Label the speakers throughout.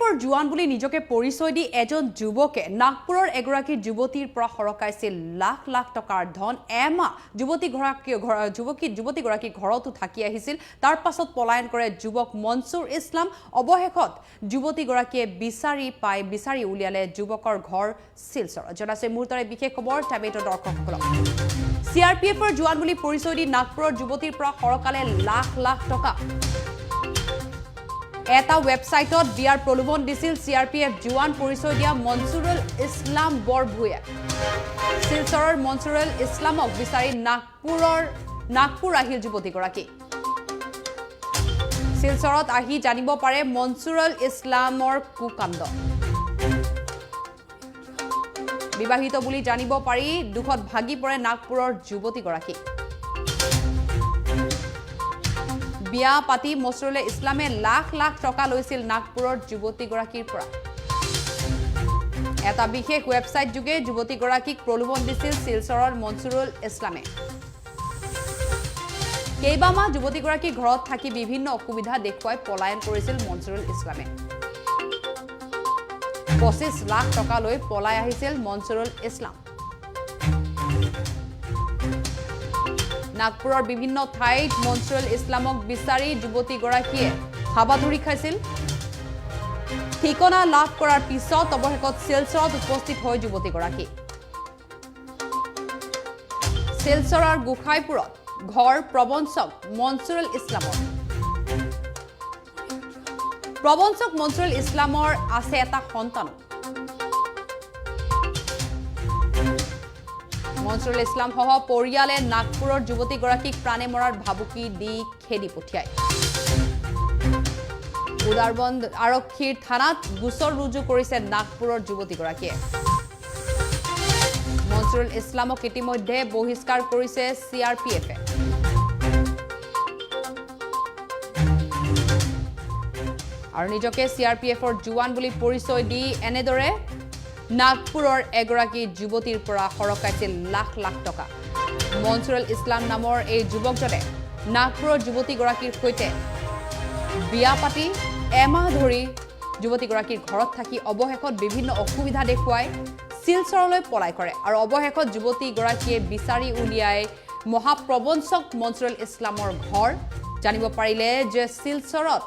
Speaker 1: CRPFৰ জোৱান বুলি নিজকে পৰিচয় দি এজন যুৱকে নাগপুৰৰ এগৰাকী যুৱতীৰ পৰা হৰকাইছিল লাখ লাখ টকাৰ ধন। এমাহ যুৱতীগৰাকী ঘৰতো থাকি আহিছিল। তাৰ পাছত পলায়ন কৰে যুৱক মনসুৰ ইছলাম। অৱশেষত যুৱতীগৰাকীয়ে বিচাৰি উলিয়ালে যুৱকৰ ঘৰ শিলচৰত। জনাইছে মুহূৰ্তৰে বিশেষ খবৰ টাইমেটো দৰ্শকসকলক। CRPFৰ জোৱান বুলি পৰিচয় দি নাগপুৰৰ যুৱতীৰ পৰা হৰকালে লাখ লাখ টকা। এটা ৱেবছাইটত দিয়াৰ প্ৰলোভন দিছিল CRPF জোৱান পৰিচয় দিয়া মনসুৰুল ইছলাম বৰভূঞাই। শিলচৰৰ মনসুৰুল ইছলামক বিচাৰি নাগপুৰ আহিল যুৱতীগৰাকী। শিলচৰত আহি জানিব পাৰে মনসুৰুল ইছলামৰ কুকাণ্ড। বিবাহিত বুলি জানিব পাৰি দুখত ভাগি পৰে নাগপুৰৰ যুৱতীগৰাকী। বিয়া পাতি মনসুৰুল ইছলামে লাখ লাখ টকা লৈছিল নাগপুৰৰ যুৱতীগৰাকীৰ পৰা। এটা বিশেষ ৱেবছাইট যোগে যুৱতীগৰাকীক প্ৰলোভন দিছিল শিলচৰৰ মনসুৰুল ইছলামে। কেইবামাহ যুৱতীগৰাকী ঘৰত থাকি বিভিন্ন অসুবিধা দেখুৱাই পলায়ন কৰিছিল মনসুৰুল ইছলামে। 25 লাখ টকা লৈ পলাই আহিছিল মনসুৰুল ইছলাম। নাগপুৰৰ বিভিন্ন ঠাইত মনসুৰুল ইছলামক বিচাৰি যুৱতীগৰাকীয়ে হাবাথুৰি খাইছিল। ঠিকনা লাভ কৰাৰ পিছত অৱশেষত শিলচৰত উপস্থিত হয় যুৱতীগৰাকী। শিলচৰৰ গোসাইপুৰত ঘৰ প্ৰবঞ্চক মনসুৰুল ইছলামৰ। প্ৰবঞ্চক মনসুৰুল ইছলামৰ আছে এটা সন্তান। মনসুৰুল ইছলাম সহ পৰিয়ালে নাগপুৰৰ যুৱতীগৰাকীক প্ৰাণে মৰাৰ ভাবুকি দি খেদি পঠিয়ায়। উদাৰবন্দ আৰক্ষীৰ থানাত গোচৰ ৰুজু কৰিছে নাগপুৰৰ যুৱতীগৰাকীয়ে। মনসুৰুল ইছলামক ইতিমধ্যে বহিষ্কাৰ কৰিছে CRPFে। আৰু নিজকে CRPFৰ জোৱান বুলি পৰিচয় দি এনেদৰে নাগপুৰৰ এগৰাকী যুৱতীৰ পৰা হৰকাইছিল লাখ লাখ টকা। মনসুৰুল ইছলাম নামৰ এই যুৱকজনে নাগপুৰৰ যুৱতীগৰাকীৰ সৈতে বিয়া পাতি এমাহ ধৰি যুৱতীগৰাকীৰ ঘৰত থাকি অৱশেষত বিভিন্ন অসুবিধা দেখুৱাই শিলচৰলৈ পলাই কৰে। আৰু অৱশেষত যুৱতীগৰাকীয়ে বিচাৰি উলিয়াই মহাপ্ৰবঞ্চক মনসুৰুল ইছলামৰ ঘৰ। জানিব পাৰিলে যে শিলচৰত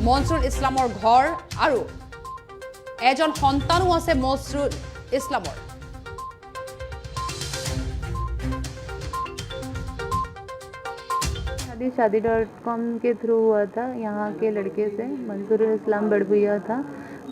Speaker 1: মনসুৰুল ইছলামৰ ঘৰ আৰু এজন সন্তানো আছে মনসুৰুল ইছলামৰ।
Speaker 2: शादी.com के थ्रू हुआ था। यहाँ के लड़के से मंसूरुल इस्लाम बड़भुइया था।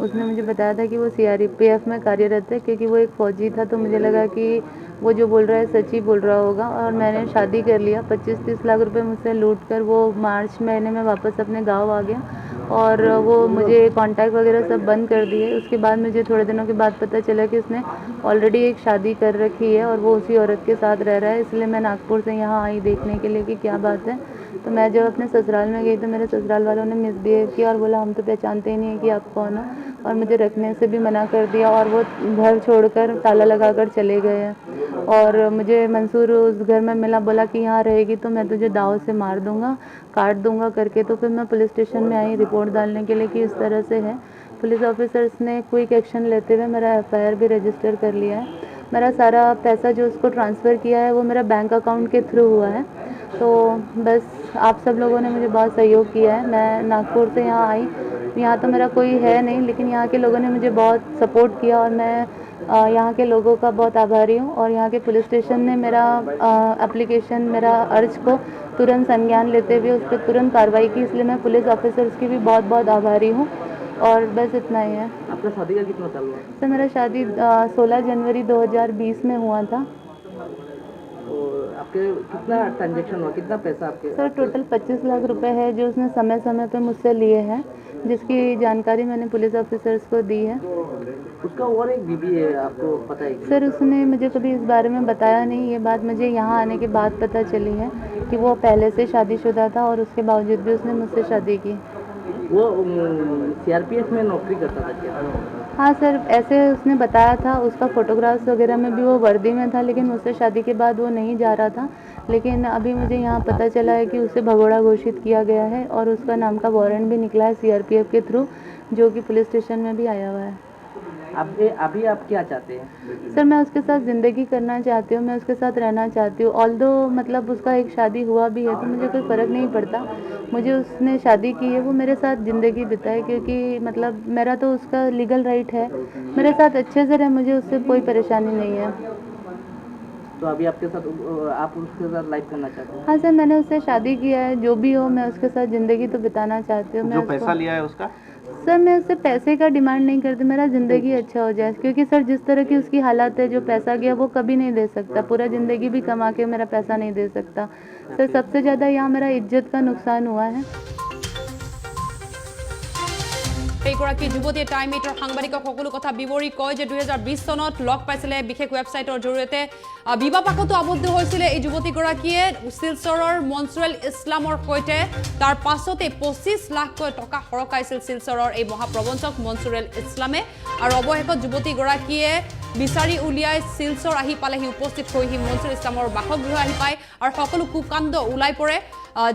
Speaker 2: उसने मुझे बताया था कि वो CRPF में कार्यरत है, क्योंकि वो एक फ़ौजी था। तो मुझे लगा कि वो जो बोल रहा है सच ही बोल रहा होगा, और मैंने शादी कर लिया। 25-30 लाख रुपए मुझसे लूट कर वो मार्च महीने में वापस अपने गाँव आ गया, और वो मुझे कांटेक्ट वगैरह सब बंद कर दिए। उसके बाद मुझे थोड़े दिनों के बाद पता चला कि उसने ऑलरेडी एक शादी कर रखी है और वो उसी औरत के साथ रह रहा है। इसलिए मैं नागपुर से यहाँ आई देखने के लिए कि क्या बात है। तो मैं जब अपने ससुराल में गई तो मेरे ससुराल वालों ने मिसबिहेव किया और बोला हम तो पहचानते ही नहीं है कि आप कौन हो, और मुझे रखने से भी मना कर दिया, और वो घर छोड़कर ताला लगाकर चले गए हैं। और मुझे मंसूर उस घर में मिला, बोला कि यहाँ रहेगी तो मैं तुझे दाव से मार दूंगा, काट दूंगा करके। तो फिर मैं पुलिस स्टेशन में आई रिपोर्ट डालने के लिए कि इस तरह से है। पुलिस ऑफिसर्स ने क्विक एक्शन लेते हुए मेरा FIR भी रजिस्टर कर लिया है। मेरा सारा पैसा जो उसको ट्रांसफ़र किया है वो मेरा बैंक अकाउंट के थ्रू हुआ है। तो बस आप सब लोगों ने मुझे बहुत सहयोग किया है। मैं नागपुर से यहाँ आई, यहाँ तो मेरा कोई है नहीं, लेकिन यहाँ के लोगों ने मुझे बहुत सपोर्ट किया, और मैं यहाँ के लोगों का बहुत आभारी हूँ। और यहाँ के पुलिस स्टेशन ने मेरा एप्लीकेशन, मेरा अर्ज को तुरंत संज्ञान लेते हुए उस पर तुरंत कार्रवाई की, इसलिए मैं पुलिस ऑफिसर्स की भी बहुत बहुत आभारी हूँ। और बस इतना ही है।
Speaker 3: आपका शादी का कितना साल हुआ?
Speaker 2: सर मेरा शादी 16 जनवरी 2020 में हुआ था।
Speaker 3: आपके कितना ट्रांजैक्शन हुआ, कितना पैसा आपके?
Speaker 2: सर टोटल 25 लाख रुपए है जो उसने समय समय पे मुझसे लिए हैं, जिसकी जानकारी मैंने पुलिस ऑफिसर्स को दी है।
Speaker 3: उसका और एक बीवी है, आपको पता है?
Speaker 2: सर उसने मुझे कभी इस बारे में बताया नहीं। ये बात मुझे यहाँ आने के बाद पता चली है कि वो पहले से शादीशुदा था, और उसके बावजूद भी उसने मुझसे शादी की।
Speaker 3: वो CRPF में नौकरी करता था क्या?
Speaker 2: हाँ सर, ऐसे उसने बताया था। उसका फोटोग्राफ्स वगैरह में भी वो वर्दी में था, लेकिन मुझसे शादी के बाद वो नहीं जा रहा था। लेकिन अभी मुझे यहाँ पता चला है कि उसे भगोड़ा घोषित किया गया है और उसका नाम का वारंट भी निकला है CRPF के थ्रू। जो कि पुलिस स्टेशन में भी आया हुआ है।
Speaker 3: अभी आप क्या चाहते हैं?
Speaker 2: सर मैं उसके साथ ज़िंदगी करना चाहती हूँ, मैं उसके साथ रहना चाहती हूँ। ऑल्दो मतलब उसका एक शादी हुआ भी है तो मुझे कोई फ़र्क नहीं पड़ता, मुझे उसने शादी की है, वो मेरे साथ ज़िंदगी बिताए, क्योंकि मतलब मेरा तो उसका लीगल राइट है, मेरे साथ अच्छे से रहे, मुझे उससे कोई परेशानी नहीं है।
Speaker 3: तो अभी आपके साथ आप उसके साथ लाइफ करना चाहते हैं?
Speaker 2: हाँ सर, मैंने उससे शादी किया है, जो भी हो मैं उसके साथ ज़िंदगी तो बिताना चाहती हूँ।
Speaker 4: जो पैसा लिया है उसका?
Speaker 2: सर मैं उससे पैसे का डिमांड नहीं करती, मेरा ज़िंदगी अच्छा हो जाए, क्योंकि सर जिस तरह की उसकी हालत है, जो पैसा गया वो कभी नहीं दे सकता, पूरा ज़िंदगी भी कमा के मेरा पैसा नहीं दे सकता। सर सबसे ज़्यादा यहाँ मेरा इज्जत का नुकसान हुआ है।
Speaker 1: এইগৰাকী যুৱতীয়ে টাইম এইটৰ সাংবাদিকক সকলো কথা বিৱৰি কয় যে 2020 চনত লগ পাইছিলে বিশেষ ৱেবছাইটৰ জৰিয়তে বিবাহ পাশতো আবদ্ধ হৈছিলে এই যুৱতীগৰাকীয়ে শিলচৰৰ মনছুৰেল ইছলামৰ সৈতে তাৰ পাছতে 25 লাখকৈ টকা সৰকাইছিল শিলচৰৰ এই মহাপ্ৰবঞ্চক মনছুৰেল ইছলামে আৰু অৱশেষত যুৱতীগৰাকীয়ে বিচাৰি উলিয়াই শিলচৰ আহি পালেহি, উপস্থিত হৈহি মনছুৰেল ইছলামৰ বাসগৃহ আহি পায় আৰু সকলো কুকাণ্ড ওলাই পৰে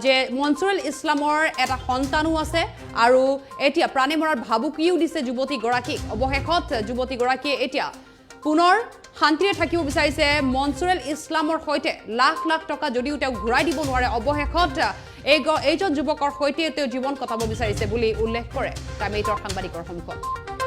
Speaker 1: যে মনছুৰেল ইছলামৰ এটা সন্তানো আছে আৰু এতিয়া প্ৰাণে মৰাৰ ভাবুকিও দিছে যুৱতীগৰাকীক। অৱশেষত যুৱতীগৰাকীয়ে এতিয়া পুনৰ শান্তিৰে থাকিব বিচাৰিছে মনছুৰেল ইছলামৰ সৈতে। লাখ লাখ টকা যদিও তেওঁ ঘূৰাই দিব নোৱাৰে, অৱশেষত এইজন যুৱকৰ সৈতে তেওঁ জীৱন কটাব বিচাৰিছে বুলি উল্লেখ কৰে টাইম এইটৰ সাংবাদিকৰ সন্মুখত।